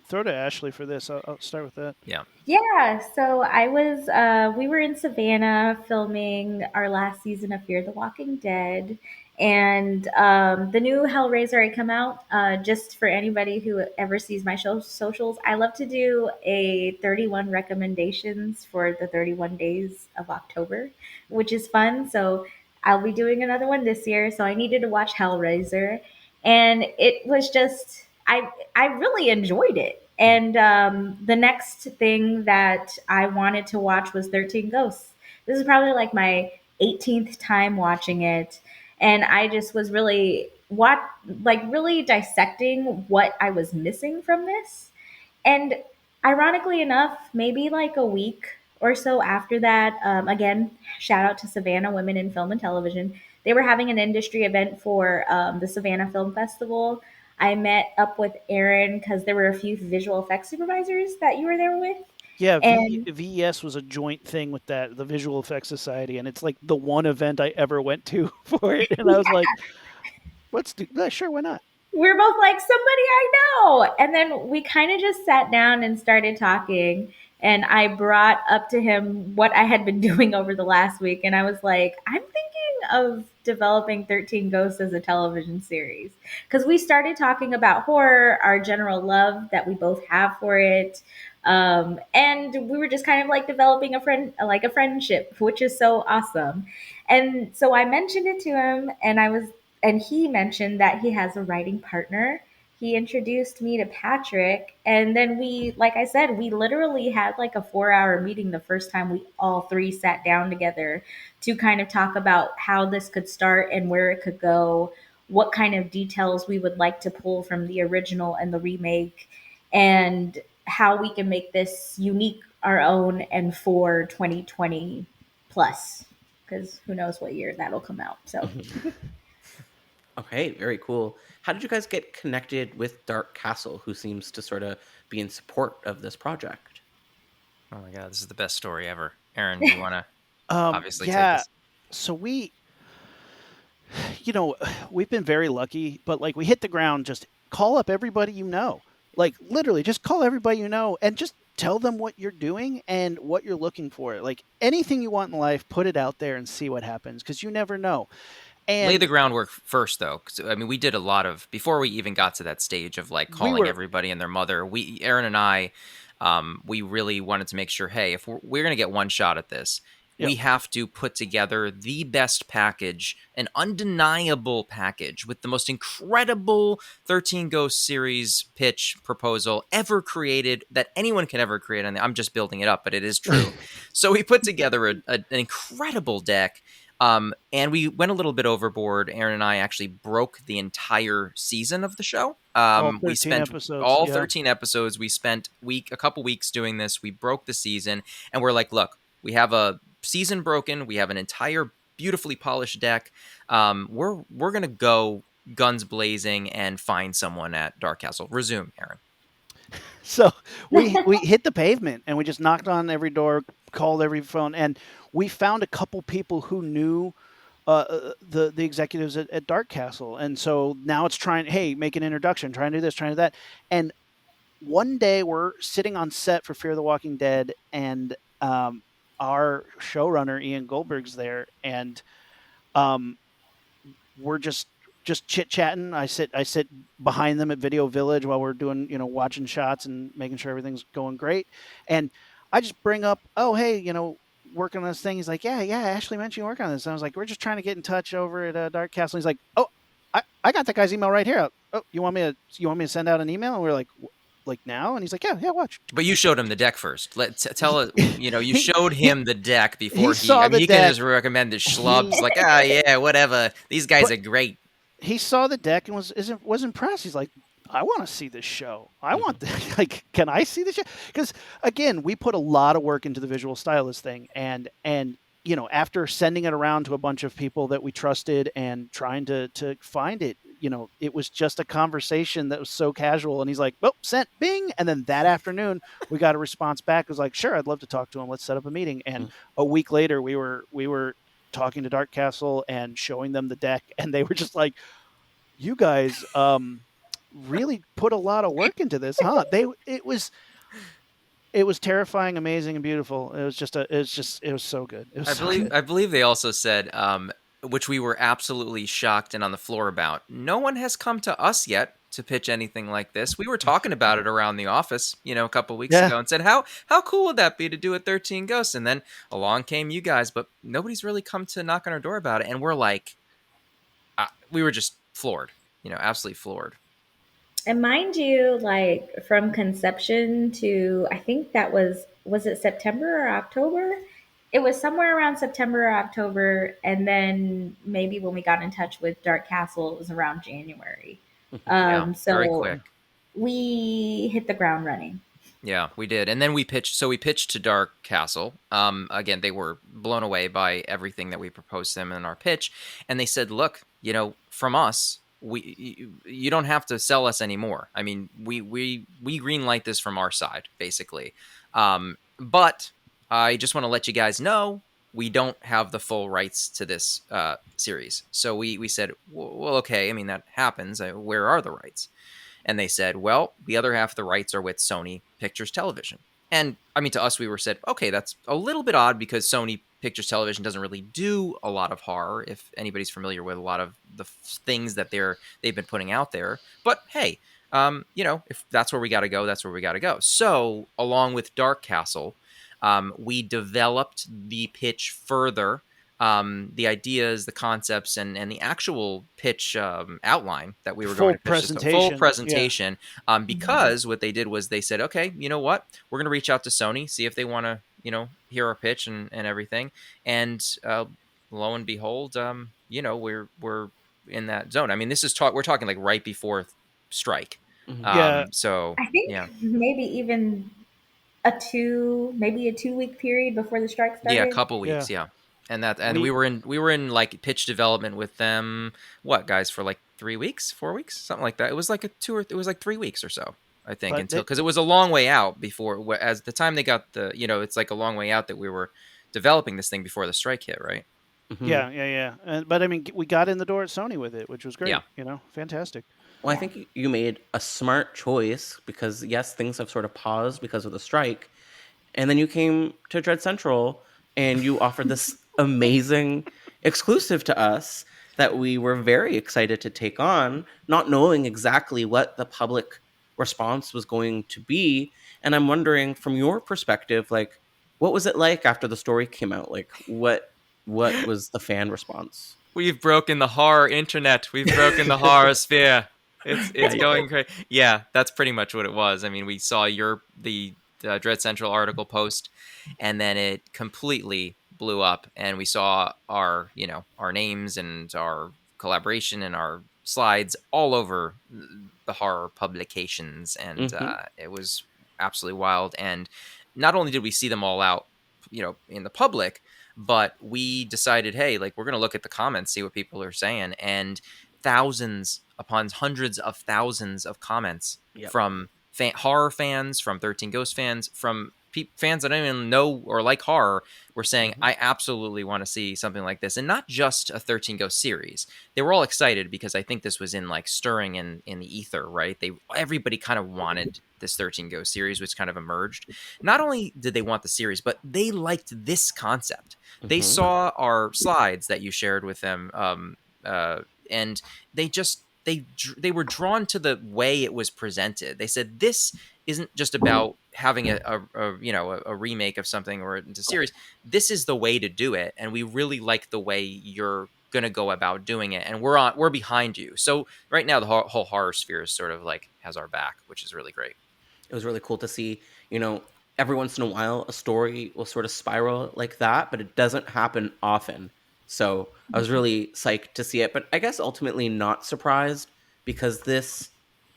Throw to Ashley for this. I'll start with that. Yeah. Yeah, so we were in Savannah filming our last season of Fear the Walking Dead. And the new Hellraiser had come out. Just for anybody who ever sees my socials, I love to do a 31 recommendations for the 31 days of October, which is fun. So I'll be doing another one this year. So I needed to watch Hellraiser. And it was just, I really enjoyed it. And the next thing that I wanted to watch was 13 Ghosts. This is probably like my 18th time watching it, and I just was really dissecting what I was missing from this. And ironically enough, maybe like a week or so after that, again, shout out to Savannah Women in Film and Television. They were having an industry event for the Savannah Film Festival. I met up with Aaron because there were a few visual effects supervisors that you were there with. Yeah, And VES was a joint thing with the Visual Effects Society, and it's like the one event I ever went to for it. And I was like, let's do that. Sure, why not? we're both like, somebody I know. And then we kind of just sat down and started talking. And I brought up to him what I had been doing over the last week. And I was like, I'm thinking of developing 13 Ghosts as a television series. Because we started talking about horror, our general love that we both have for it. And we were just kind of like developing a friendship, which is so awesome. And so I mentioned it to him, and he mentioned that he has a writing partner. He introduced me to Patrick, and then like I said, we literally had like a 4-hour meeting the first time we all three sat down together to kind of talk about how this could start and where it could go, what kind of details we would like to pull from the original and the remake, and how we can make this unique, our own, and for 2020 plus, because who knows what year that'll come out. So Okay, very cool. How did you guys get connected with Dark Castle, who seems to sort of be in support of this project? Oh my God, this is the best story ever. Aaron, do you want to obviously take Yeah. this? So we've been very lucky, but like we hit the ground, just call up everybody you know. Like literally just call everybody you know and just tell them what you're doing and what you're looking for. Like anything you want in life, put it out there and see what happens, because you never know. And Lay the groundwork first, though. 'Cause, I mean, we did a lot of, before we even got to that stage of like calling everybody and their mother. Aaron and I, we really wanted to make sure, hey, if we're going to get one shot at this, we have to put together the best package, an undeniable package with the most incredible 13 Ghost series pitch proposal ever created that anyone can ever create. And I'm just building it up, but it is true. So we put together an incredible deck. And we went a little bit overboard. Aaron and I actually broke the entire season of the show. We spent episodes, all 13 episodes. We spent a couple weeks doing this. We broke the season, and we're like, look, we have a season broken. We have an entire beautifully polished deck. We're gonna go guns blazing and find someone at Dark Castle. Resume, Aaron. So we hit the pavement and we just knocked on every door, called every phone, and we found a couple people who knew the executives at Dark Castle. And so now it's hey, make an introduction, try and do this, try and do that. And one day we're sitting on set for Fear the Walking Dead, and our showrunner Ian Goldberg's there, and we're just chit-chatting. I sit behind them at Video Village while we're doing, watching shots and making sure everything's going great. And I just bring up, oh, hey, working on this thing. He's like, yeah, Ashley mentioned you work on this. And I was like, we're just trying to get in touch over at Dark Castle. He's like, oh, I got that guy's email right here. Oh, you want me to send out an email? And we're like now? And he's like, yeah, watch. But you showed him the deck first. Tell us, you showed him the deck before he saw the he deck. can just recommend the schlubs like, yeah, whatever. These guys are great. He saw the deck and was impressed. He's like, I want to see this show. I want this. Like, can I see this show? Because again, we put a lot of work into the visual stylist thing, and after sending it around to a bunch of people that we trusted and trying to find it, it was just a conversation that was so casual. And he's like, "Oh, sent, bing!" And then that afternoon, we got a response back. It was like, "Sure, I'd love to talk to him. Let's set up a meeting." And a week later, we were talking to Dark Castle and showing them the deck, and they were just like, "You guys really put a lot of work into this, huh?" It was terrifying, amazing, and beautiful. It was so good. I believe they also said, which we were absolutely shocked and on the floor about, no one has come to us yet to pitch anything like this. We were talking about it around the office, a couple weeks ago, and said, how cool would that be to do a 13 Ghosts? And then along came you guys, but nobody's really come to knock on our door about it. And we're like, we were just floored, absolutely floored. And mind you, like from conception to, I think that was it September or October? It was somewhere around September or October. And then maybe when we got in touch with Dark Castle, it was around January. So very quick. We hit the ground running. Yeah, we did. And then we pitched to Dark Castle. Again, they were blown away by everything that we proposed to them in our pitch. And they said, look, from us, you don't have to sell us anymore. I mean, we greenlight this from our side, basically. But I just want to let you guys know we don't have the full rights to this series. So we said, well, okay. I mean, that happens. Where are the rights? And they said, well, the other half of the rights are with Sony Pictures Television. And I mean, to us, we were said, okay, that's a little bit odd because Sony Pictures Television doesn't really do a lot of horror. If anybody's familiar with a lot of the things that they've been putting out there, but hey, if that's where we got to go, that's where we got to go. So along with Dark Castle, we developed the pitch further. The ideas, the concepts, and the actual pitch outline that we were going to pitch. Full presentation. Yeah. Because what they did was they said, okay, you know what? We're going to reach out to Sony, see if they want to, hear our pitch and everything. And lo and behold, we're in that zone. I mean, we're talking like right before strike. So I think maybe even a 2-week period before the strike started. Yeah, a couple weeks. Yeah. And we were in like pitch development with them. What, guys, for like 3 weeks, 4 weeks, something like that. It was like it was like 3 weeks or so, I think, because it was a long way out before. As the time they got it's like a long way out that we were developing this thing before the strike hit, right? Mm-hmm. Yeah. But I mean, we got in the door at Sony with it, which was great. Yeah. Fantastic. Well, I think you made a smart choice because yes, things have sort of paused because of the strike, and then you came to Dread Central and you offered this amazing exclusive to us that we were very excited to take on, not knowing exactly what the public response was going to be. And I'm wondering, from your perspective, like, what was it like after the story came out? Like, what was the fan response? We've broken the horror internet. We've broken the horror sphere. It's going crazy. Yeah, that's pretty much what it was. I mean, we saw the Dread Central article post, and then it completely blew up, and we saw our names and our collaboration and our slides all over the horror publications, and it was absolutely wild. And not only did we see them all out, in the public, but we decided, hey, like, we're going to look at the comments, see what people are saying, and thousands upon hundreds of thousands of comments from horror fans, from 13 Ghosts fans, from fans that don't even know or like horror, were saying, I absolutely want to see something like this. And not just a 13 Ghosts series. They were all excited because I think this was stirring in the ether, right? Everybody kind of wanted this 13 Ghosts series, which kind of emerged. Not only did they want the series, but they liked this concept. They saw our slides that you shared with them, and they were drawn to the way it was presented. They said, this isn't just about having a remake of something or into series. This is the way to do it, and we really like the way you're going to go about doing it, and we're behind you. So right now, the whole horror sphere is sort of like has our back, which is really great. It was really cool to see. Every once in a while, a story will sort of spiral like that, but it doesn't happen often. So I was really psyched to see it, but I guess ultimately not surprised because this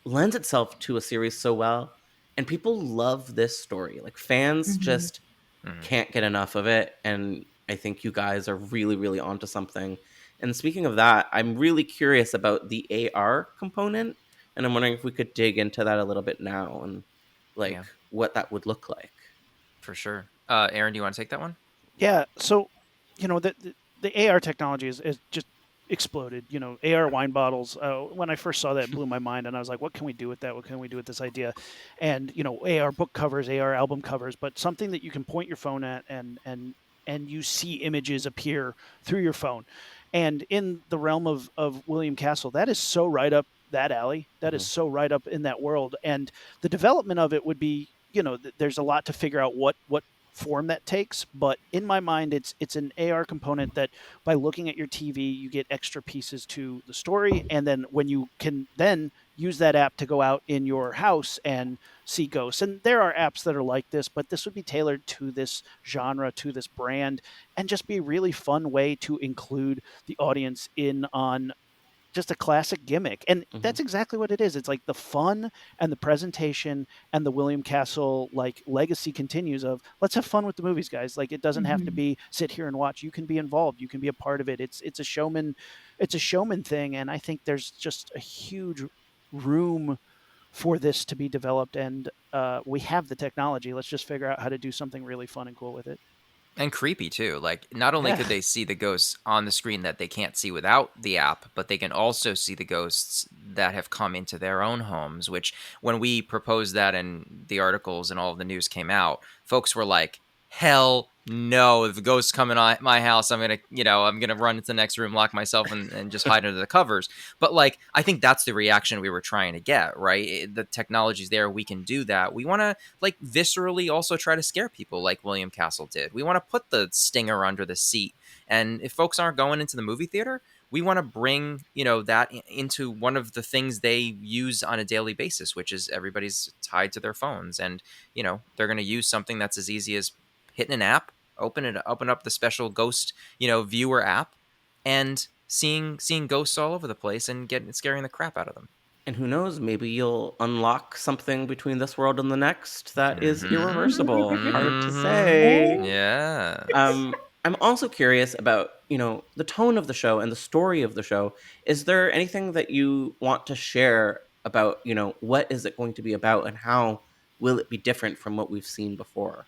lends itself to a series so well, and people love this story. Like, fans just can't get enough of it, and I think you guys are really, really onto something. And speaking of that, I'm really curious about the AR component, and I'm wondering if we could dig into that a little bit now and what that would look like. For sure. Aaron, do you want to take that one? Yeah. So, the AR technology is just exploded. AR wine bottles. When I first saw that, it blew my mind, and I was like, what can we do with that? What can we do with this idea? And, AR book covers, AR album covers, but something that you can point your phone at and you see images appear through your phone. And in the realm of William Castle, that is so right up that alley. That is so right up in that world. And the development of it would be, there's a lot to figure out what form that takes, but in my mind, it's an AR component that by looking at your TV, you get extra pieces to the story, and then when you can then use that app to go out in your house and see ghosts. And there are apps that are like this, but this would be tailored to this genre, to this brand, and just be a really fun way to include the audience in on just a classic gimmick. And that's exactly what it is. It's like the fun and the presentation and the William Castle legacy continues of, let's have fun with the movies, guys. Like, it doesn't have to be sit here and watch. You can be involved. You can be a part of it. It's a showman it's a showman thing, and I think there's just a huge room for this to be developed, and we have the technology. Let's just figure out how to do something really fun and cool with it. And creepy too. Like, not only could Yeah. they see the ghosts on the screen that they can't see without the app, but they can also see the ghosts that have come into their own homes, which when we proposed that and the articles and all of the news came out, folks were like, hell no, if the ghosts come in my house, I'm gonna run into the next room, lock myself, and just hide under the covers. But like, I think that's the reaction we were trying to get, right? The technology's there, we can do that. We want to like viscerally also try to scare people like William Castle did. We want to put the stinger under the seat. And if folks aren't going into the movie theater, we want to bring, that into one of the things they use on a daily basis, which is everybody's tied to their phones. And, they're going to use something that's as easy as hitting an app, open up the special ghost, viewer app, and seeing ghosts all over the place and scaring the crap out of them. And who knows, maybe you'll unlock something between this world and the next that is irreversible. Hard to say. Yeah. I'm also curious about, the tone of the show and the story of the show. Is there anything that you want to share about, what is it going to be about and how will it be different from what we've seen before?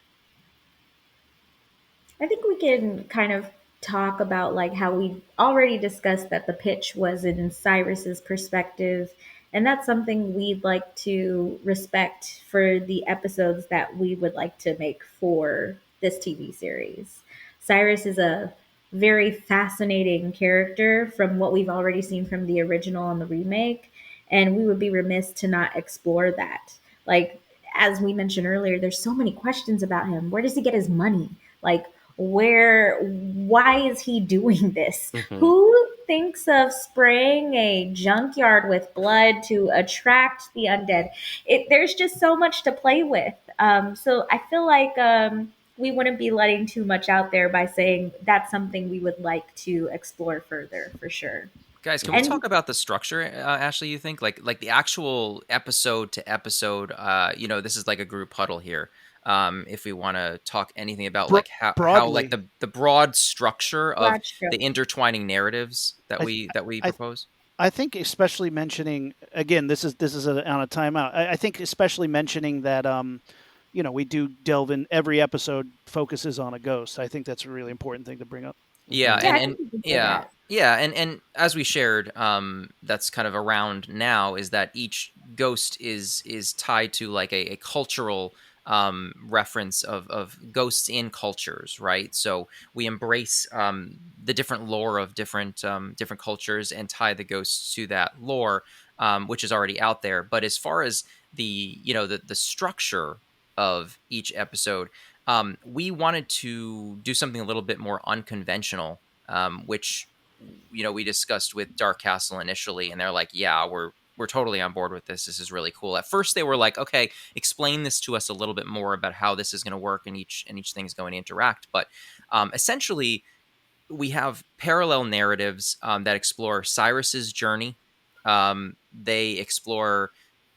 I think we can kind of talk about like how we already discussed that the pitch was in Cyrus's perspective, and that's something we'd like to respect for the episodes that we would like to make for this TV series. Cyrus is a very fascinating character from what we've already seen from the original and the remake, and we would be remiss to not explore that. Like, as we mentioned earlier, there's so many questions about him. Where does he get his money? Like, why is he doing this? Mhm. Who thinks of spraying a junkyard with blood to attract the undead? There's just so much to play with. So I feel like we wouldn't be letting too much out there by saying that's something we would like to explore further, for sure. Guys, can we talk about the structure, Ashley, you think? Like the actual episode to episode, this is like a group huddle here. If we want to talk anything about like how like the broad structure of the intertwining narratives that we propose. I think especially mentioning, again, this is on a timeout. I think especially mentioning that we do delve in, every episode focuses on a ghost. I think that's a really important thing to bring up. Yeah, and as we shared, that's kind of around now, is that each ghost is tied to like a cultural reference of ghosts in cultures, right? So we embrace the different lore of different cultures and tie the ghosts to that lore, which is already out there. But as far as the structure of each episode, we wanted to do something a little bit more unconventional, which we discussed with Dark Castle initially, and they're like, yeah, we're totally on board with this. This is really cool. At first they were like, okay, explain this to us a little bit more about how this is going to work and each thing's going to interact. But essentially we have parallel narratives that explore Cyrus's journey. They explore,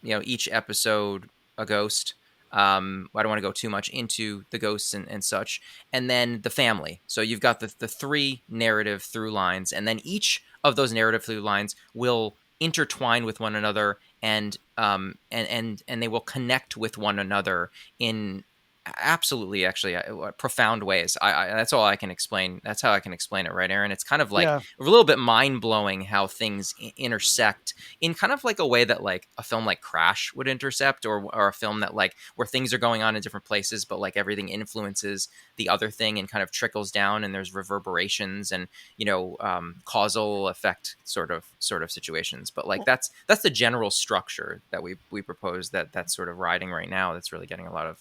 each episode a ghost. I don't want to go too much into the ghosts and such. And then the family. So you've got the three narrative through lines, and then each of those narrative through lines will intertwine with one another, and they will connect with one another in absolutely actually profound ways. I that's all I can explain. That's how I can explain it, right, Aaron? It's kind of like a little bit mind-blowing how things intersect in kind of like a way that like a film like Crash would intercept, or a film that like where things are going on in different places, but like everything influences the other thing and kind of trickles down, and there's reverberations and causal effect sort of situations. But like that's the general structure that we propose, that's sort of riding right now, that's really getting a lot of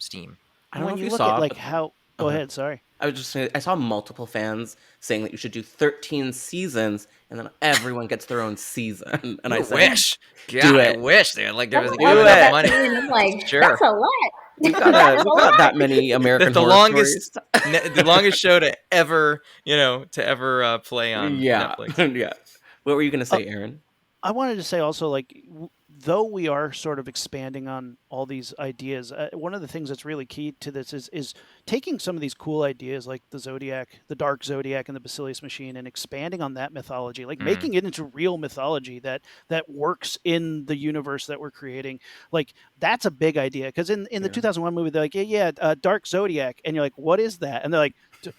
steam. I don't know if you look saw, at like how. Go ahead. Sorry. I was just saying, I saw multiple fans saying that you should do 13 seasons, and then everyone gets their own season. And I wish, do it. I wish they like there was enough money. I'm like, Sure. That's a lot. We've got that many American the Horror longest, Stories. the longest show to ever play on Yeah. Netflix. Yeah. What were you going to say, Aaron? I wanted to say also, like, though we are sort of expanding on all these ideas, one of the things that's really key to this is taking some of these cool ideas like the Zodiac, the Dark Zodiac, and the Basilius Machine, and expanding on that mythology, like making it into real mythology that works in the universe that we're creating. Like that's a big idea, because in the 2001 movie, they're like, Dark Zodiac, and you're like, what is that? And they're like,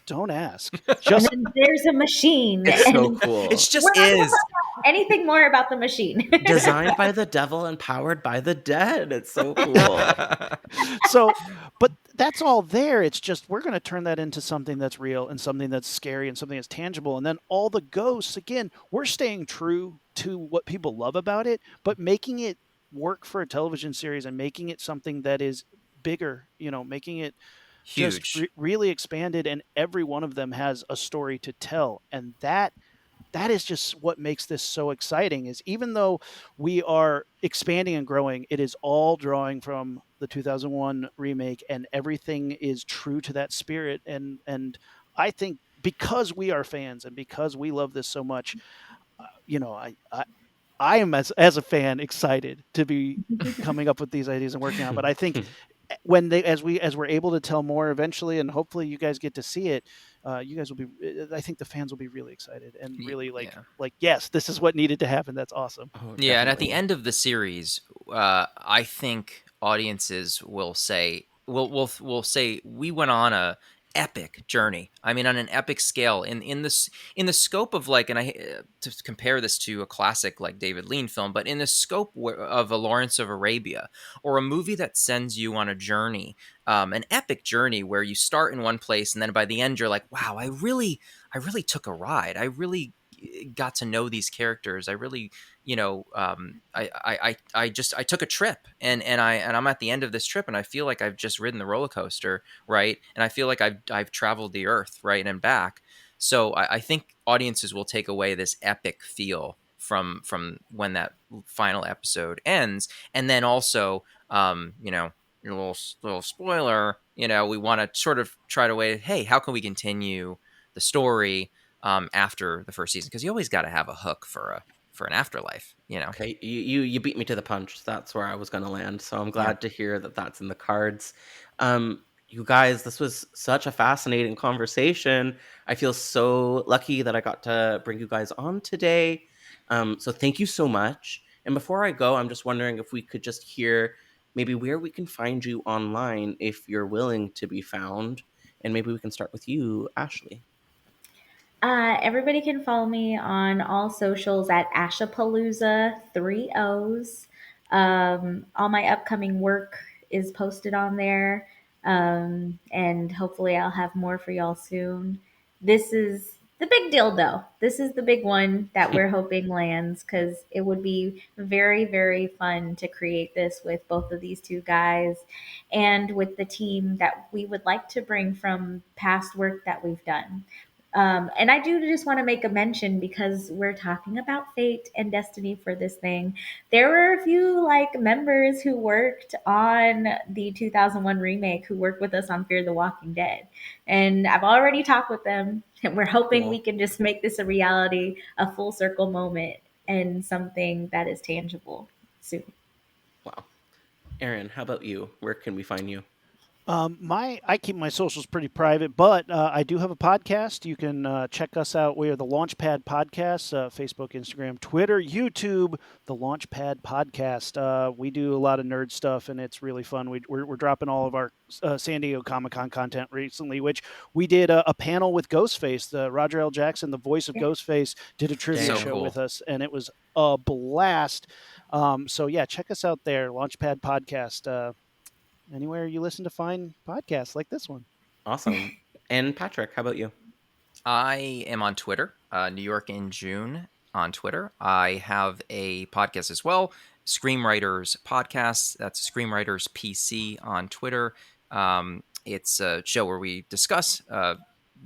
don't ask. Just And then there's a machine. It's so and cool. It just we're not is. gonna find out anything more about the machine. Designed by the devil and powered by the dead. It's so cool. So, but that's all there. It's just we're going to turn that into something that's real and something that's scary and something that's tangible. And then all the ghosts, again, we're staying true to what people love about it, but making it work for a television series and making it something that is bigger, making it Huge. just really expanded, and every one of them has a story to tell. And that is just what makes this so exciting, is even though we are expanding and growing, it is all drawing from the 2001 remake, and everything is true to that spirit. And I think because we are fans and because we love this so much, I am as a fan excited to be coming up with these ideas and working on. But I think as we're able to tell more eventually, and hopefully you guys get to see it, you guys will be. I think the fans will be really excited and really like yes, this is what needed to happen. That's awesome. Oh, Yeah, and at the end of the series, I think audiences will say, will say we went on a epic journey. I mean, on an epic scale, in the scope of like, and to compare this to a classic like David Lean film, but in the scope of a Lawrence of Arabia, or a movie that sends you on a journey, an epic journey where you start in one place and then by the end you're like, wow, I really took a ride. I really got to know these characters. I really, I took a trip, and I'm at the end of this trip, and I feel like I've just ridden the roller coaster, right? And I feel like I've traveled the earth, right, and back. So I think audiences will take away this epic feel from when that final episode ends, and then also, your little spoiler, we want to sort of try to wait. Hey, how can we continue the story after the first season? Because you always got to have a hook for an afterlife, Okay, you beat me to the punch. That's where I was going to land. So I'm glad to hear that that's in the cards. You guys, this was such a fascinating conversation. I feel so lucky that I got to bring you guys on today. So thank you so much. And before I go, I'm just wondering if we could just hear maybe where we can find you online if you're willing to be found. And maybe we can start with you, Ashley. Everybody can follow me on all socials at Ashapalooza, 3 O's. All my upcoming work is posted on there. And hopefully I'll have more for y'all soon. This is the big deal, though. This is the big one that we're hoping lands, because it would be very, very fun to create this with both of these two guys and with the team that we would like to bring from past work that we've done. And I do just want to make a mention, because we're talking about fate and destiny for this thing. There were a few members who worked on the 2001 remake who worked with us on Fear the Walking Dead. And I've already talked with them, and we're hoping we can just make this a reality, a full circle moment, and something that is tangible soon. Wow. Aaron, how about you? Where can we find you? I keep my socials pretty private, but I do have a podcast. You can check us out. We are the Launchpad Podcast, Facebook, Instagram, Twitter, YouTube, the Launchpad Podcast. We do a lot of nerd stuff, and it's really fun. We're dropping all of our San Diego Comic-Con content recently, which we did a panel with Ghostface. Roger L. Jackson, the voice of Ghostface, did a trivia show with us, and it was a blast. So yeah, check us out there, Launchpad Podcast. Anywhere you listen to find podcasts like this one. Awesome. And Patrick, how about you? I am on Twitter, New York in June on Twitter. I have a podcast as well, Screenwriters Podcast. That's Screenwriters PC on Twitter. It's a show where we discuss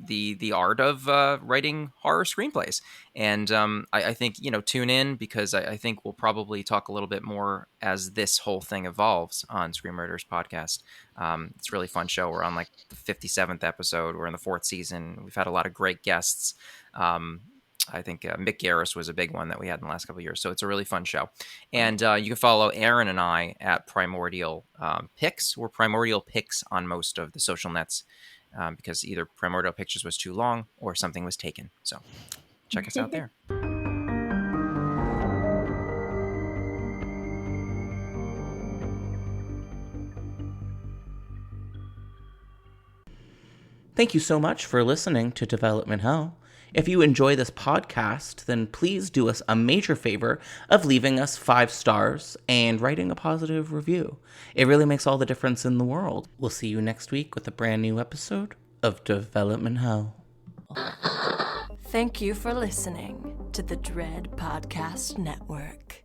the art of writing horror screenplays. And I think, tune in, because I think we'll probably talk a little bit more as this whole thing evolves on Screenwriters Podcast. It's a really fun show. We're on like the 57th episode. We're in the 4th season. We've had a lot of great guests. I think Mick Garris was a big one that we had in the last couple of years. So it's a really fun show. And you can follow Aaron and I at Primordial Pics. We're Primordial Pics on most of the social nets because either Primordial Pictures was too long or something was taken. So check us out there. Thank you so much for listening to Development Hell. If you enjoy this podcast, then please do us a major favor of leaving us 5 stars and writing a positive review. It really makes all the difference in the world. We'll see you next week with a brand new episode of Development Hell. Thank you for listening to the Dread Podcast Network.